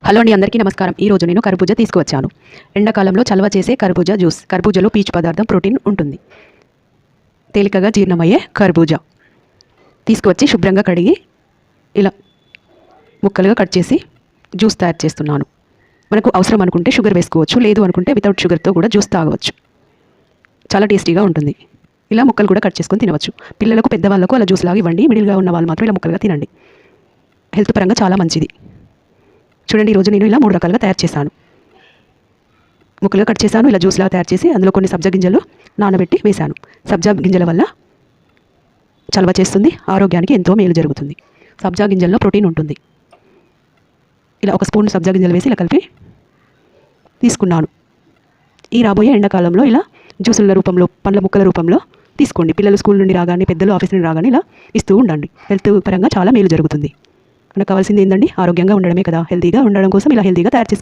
Hello అండి, అందరికీ నమస్కారం. ఈరోజు నేను కర్బూజా తీసుకువచ్చాను. ఎండాకాలంలో చలవ చేసే కర్బూజా జ్యూస్. కర్బూజాలో పీచు పదార్థం ప్రోటీన్ ఉంటుంది. తేలికగా జీర్ణమయ్యే కర్బూజా తీసుకువచ్చి శుభ్రంగా కడిగి ఇలా ముక్కలుగా కట్ చేసి జ్యూస్ తయారు చేస్తున్నాను. మనకు అవసరం అనుకుంటే షుగర్ వేసుకోవచ్చు, లేదు అనుకుంటే వితౌట్ షుగర్తో కూడా జ్యూస్ తాగవచ్చు. చాలా టేస్టీగా ఉంటుంది. ఇలా ముక్కలు కూడా కట్ చేసుకొని తినవచ్చు. పిల్లలకు పెద్దవాళ్ళకు అలా జ్యూస్ లాగా ఇవ్వండి. మిడిల్గా ఉన్న వాళ్ళు మాత్రం ఇలా ముక్కలుగా తినండి. హెల్త్ పరంగా చాలా మంచిది. చూడండి, ఈరోజు నేను ఇలా 3 రకాలుగా తయారు చేశాను. ముక్కలుగా కట్ చేశాను, ఇలా జ్యూస్లా తయారు చేసి అందులో కొన్ని సబ్జా గింజలు నానబెట్టి వేశాను. సబ్జా గింజల వల్ల చలవ చేస్తుంది, ఆరోగ్యానికి ఎంతో మేలు జరుగుతుంది. సబ్జా గింజల్లో ప్రోటీన్ ఉంటుంది. ఇలా 1 స్పూన్ సబ్జా గింజలు వేసి ఇలా కలిపి తీసుకున్నాను. ఈ రాబోయే ఎండాకాలంలో ఇలా జ్యూసుల రూపంలో, పండ్ల ముక్కల రూపంలో తీసుకోండి. పిల్లలు స్కూల్ నుండి రాగానే, పెద్దలు ఆఫీస్ నుండి రాగానే ఇలా ఇస్తూ ఉండండి. హెల్త్ పరంగా చాలా మేలు జరుగుతుంది. మనకు కావాల్సింది ఏంటండి? ఆరోగ్యంగా ఉండడమే కదా. హెల్తీగా ఉండడం కోసం ఇలా హెల్తీగా తయారు చేసి